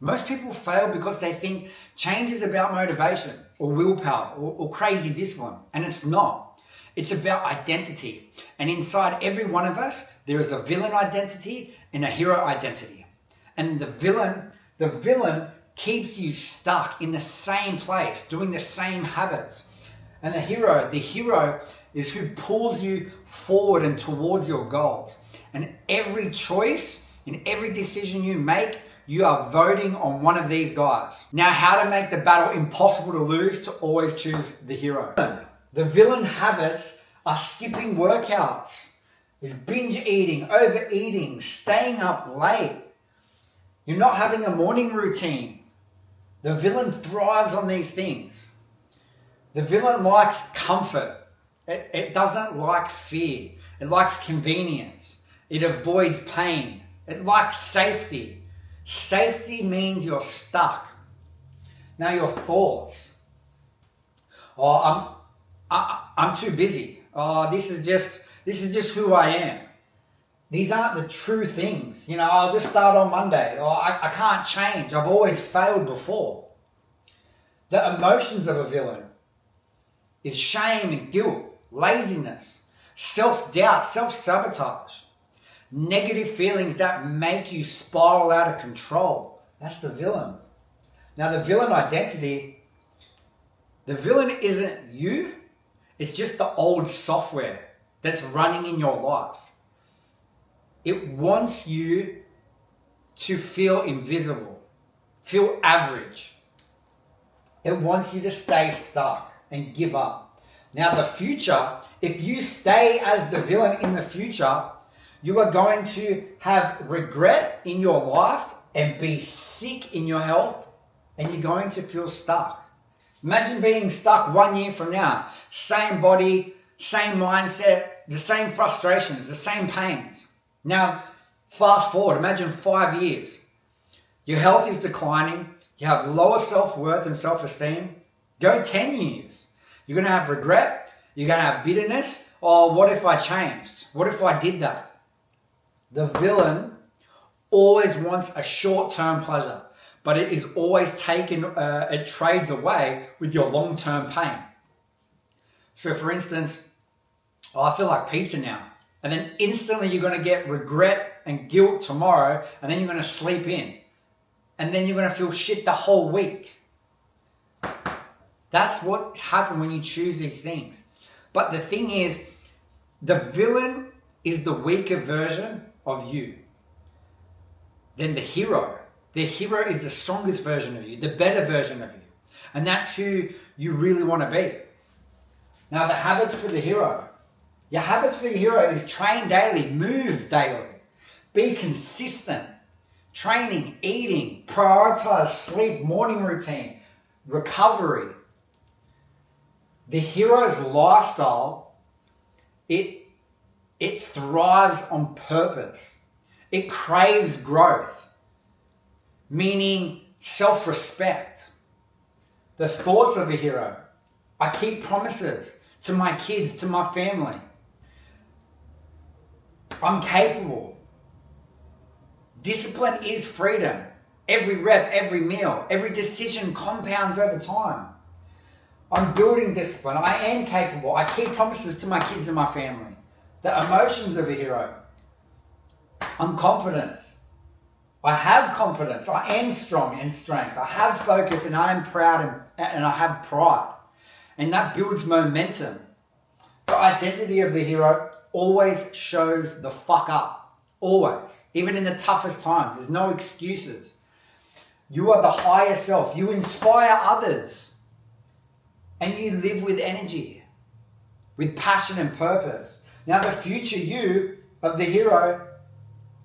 Most people fail because they think change is about motivation or willpower or crazy discipline, and it's not. It's about identity. And inside every one of us, there is a villain identity and a hero identity. And the villain keeps you stuck in the same place, doing the same habits. And the hero is who pulls you forward and towards your goals. And every choice and every decision you make, you are voting on one of these guys. Now, how to make the battle impossible to lose to always choose the hero. The villain habits are skipping workouts, is binge eating, overeating, staying up late. You're not having a morning routine. The villain thrives on these things. The villain likes comfort. It doesn't like fear. It likes convenience. It avoids pain. It likes safety. Safety means you're stuck. Now your thoughts. Oh, I'm too busy. Oh, this is just who I am. These aren't the true things. I'll just start on Monday. Or I can't change. I've always failed before. The emotions of a villain is shame and guilt, laziness, self-doubt, self-sabotage, negative feelings that make you spiral out of control. That's the villain. Now, the villain identity, the villain isn't you. It's just the old software that's running in your life. It wants you to feel invisible, feel average. It wants you to stay stuck and give up. Now, the future, if you stay as the villain in the future, you are going to have regret in your life and be sick in your health, and you're going to feel stuck. Imagine being stuck 1 year from now. Same body, same mindset, the same frustrations, the same pains. Now, fast forward, imagine 5 years. Your health is declining. You have lower self-worth and self-esteem. Go 10 years. You're going to have regret. You're going to have bitterness. Oh, what if I changed? What if I did that? The villain always wants a short-term pleasure, but it is always it trades away with your long-term pain. So for instance, I feel like pizza now. And then instantly you're going to get regret and guilt tomorrow, and then you're going to sleep in. And then you're going to feel shit the whole week. That's what happens when you choose these things. But the thing is, the villain is the weaker version of you than the hero. The hero is the strongest version of you, the better version of you. And that's who you really want to be. Now, the habits for the hero. Your habits for your hero is train daily, move daily, be consistent, training, eating, prioritize sleep, morning routine, recovery. The hero's lifestyle, it thrives on purpose. It craves growth, meaning self-respect. The thoughts of a hero. I keep promises to my kids, to my family. I'm capable. Discipline is freedom. Every rep, every meal, every decision compounds over time. I'm building discipline. I am capable. I keep promises to my kids and my family. The emotions of a hero. I'm confident. I have confidence. I am strong in strength. I have focus and I am proud and I have pride. And that builds momentum. The identity of the hero always shows the fuck up. Always. Even in the toughest times. There's no excuses. You are the higher self. You inspire others. And you live with energy. With passion and purpose. Now the future you of the hero,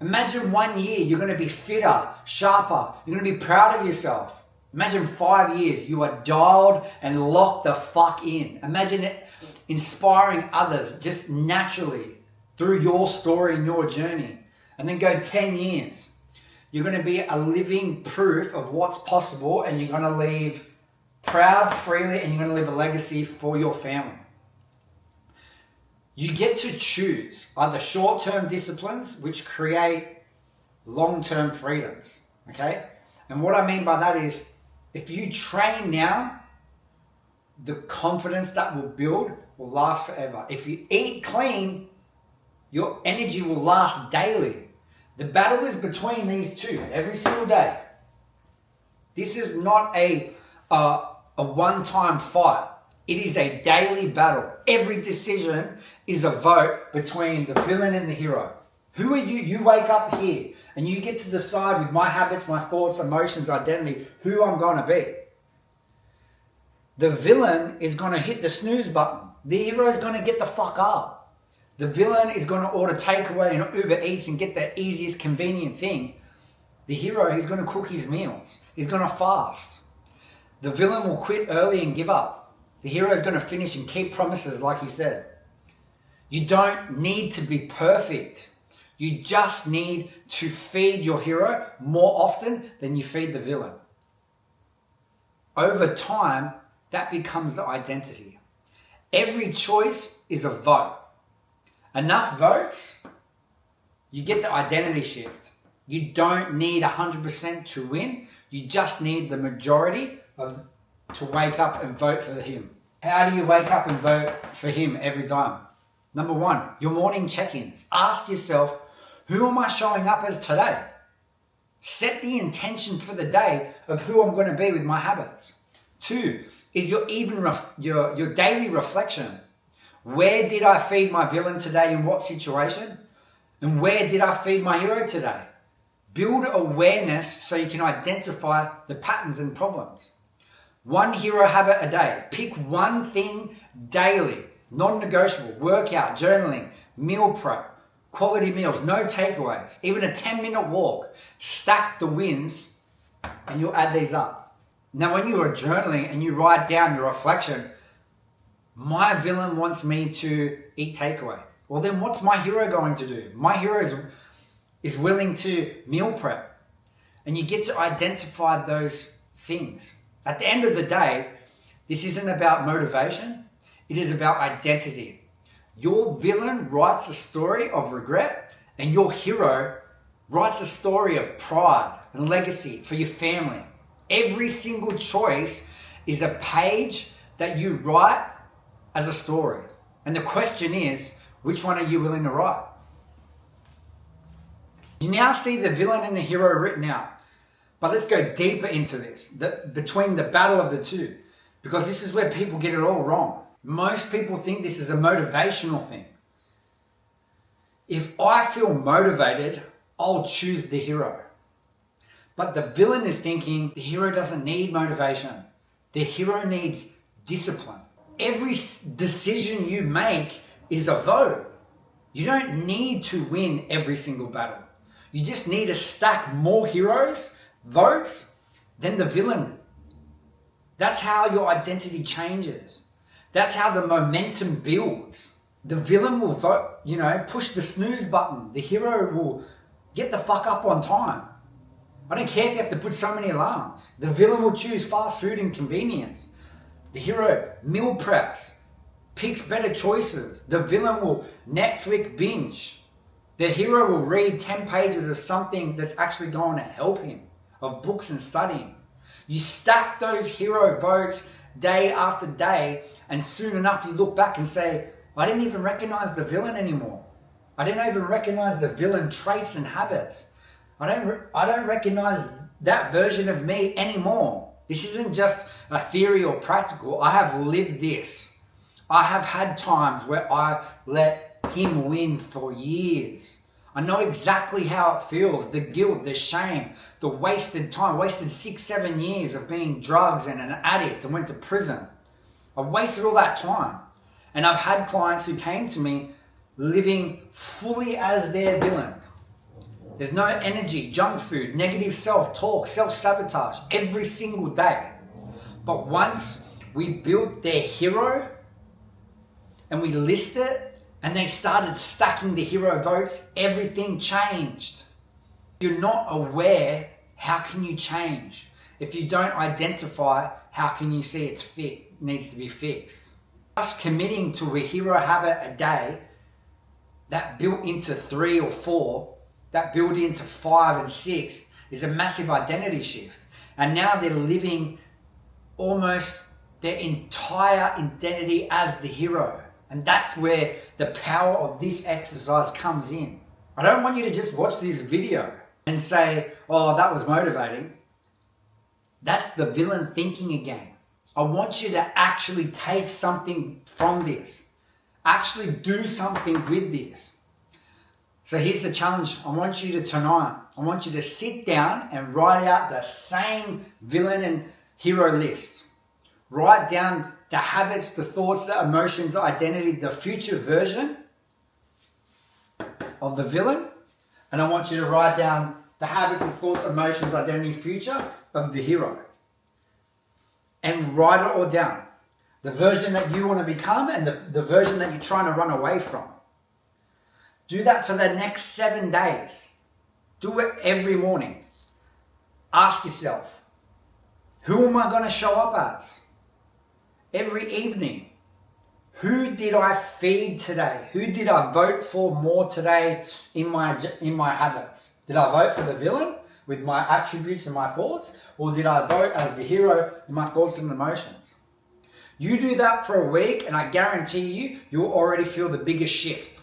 imagine 1 year you're going to be fitter, sharper. You're going to be proud of yourself. Imagine 5 years you are dialed and locked the fuck in. Imagine it inspiring others just naturally through your story and your journey. And then go 10 years. You're going to be a living proof of what's possible, and you're going to leave proud, freely, and you're going to leave a legacy for your family. You get to choose either short-term disciplines which create long-term freedoms, okay? And what I mean by that is, if you train now, the confidence that will build will last forever. If you eat clean, your energy will last daily. The battle is between these two every single day. This is not a one-time fight. It is a daily battle. Every decision is a vote between the villain and the hero. Who are you? You wake up here and you get to decide with my habits, my thoughts, emotions, identity, who I'm going to be. The villain is going to hit the snooze button. The hero is going to get the fuck up. The villain is going to order takeaway and Uber Eats and get the easiest convenient thing. The hero, he's going to cook his meals. He's going to fast. The villain will quit early and give up. The hero is going to finish and keep promises like he said. You don't need to be perfect. You just need to feed your hero more often than you feed the villain. Over time, that becomes the identity. Every choice is a vote. Enough votes, you get the identity shift. You don't need 100% to win. You just need the majority to wake up and vote for him. How do you wake up and vote for him every time? Number one, your morning check-ins. Ask yourself, who am I showing up as today? Set the intention for the day of who I'm going to be with my habits. Two, is your daily reflection. Where did I feed my villain today, in what situation? And where did I feed my hero today? Build awareness so you can identify the patterns and problems. One hero habit a day. Pick one thing daily, non-negotiable. Workout, journaling, meal prep, quality meals, no takeaways, even a 10-minute walk. Stack the wins and you'll add these up. Now, when you are journaling and you write down your reflection, my villain wants me to eat takeaway. Well, then what's my hero going to do? My hero is willing to meal prep. And you get to identify those things. At the end of the day, this isn't about motivation. It is about identity. Your villain writes a story of regret, and your hero writes a story of pride and legacy for your family. Every single choice is a page that you write as a story. And the question is, which one are you willing to write? You now see the villain and the hero written out. But let's go deeper into this, between the battle of the two, because this is where people get it all wrong. Most people think this is a motivational thing. If I feel motivated, I'll choose the hero. But the villain is thinking the hero doesn't need motivation. The hero needs discipline. Every decision you make is a vote. You don't need to win every single battle. You just need to stack more heroes, votes, than the villain. That's how your identity changes. That's how the momentum builds. The villain will vote, push the snooze button. The hero will get the fuck up on time. I don't care if you have to put so many alarms. The villain will choose fast food and convenience. The hero meal preps, picks better choices. The villain will Netflix binge. The hero will read 10 pages of something that's actually going to help him, of books and studying. You stack those hero votes day after day, and soon enough you look back and say, I didn't even recognize the villain anymore. I didn't even recognize the villain traits and habits. I don't recognize that version of me anymore. This isn't just a theory or practical. I have lived this. I have had times where I let him win for years. I know exactly how it feels, the guilt, the shame, the wasted time, wasted 6-7 years of being drugs and an addict and went to prison. I wasted all that time. And I've had clients who came to me living fully as their villain. There's no energy, junk food, negative self-talk, self-sabotage every single day. But once we built their hero and we list it and they started stacking the hero votes, everything changed. If you're not aware, how can you change? If you don't identify, how can you see it needs to be fixed? Just committing to a hero habit a day that built into 3 or 4, that built into 5 and 6 is a massive identity shift. And now they're living almost their entire identity as the hero. And that's where the power of this exercise comes in. I don't want you to just watch this video and say, oh, that was motivating. That's the villain thinking again. I want you to actually take something from this. Actually do something with this. So here's the challenge. I want you to tonight, I want you to sit down and write out the same villain and hero list. Write down the habits, the thoughts, the emotions, the identity, the future version of the villain. And I want you to write down the habits, the thoughts, emotions, identity, future of the hero. And write it all down. The version that you want to become and the version that you're trying to run away from. Do that for the next 7 days. Do it every morning. Ask yourself, who am I going to show up as? Every evening, who did I feed today? Who did I vote for more today in my habits? Did I vote for the villain with my attributes and my thoughts? Or did I vote as the hero in my thoughts and emotions? You do that for a week and I guarantee you'll already feel the biggest shift.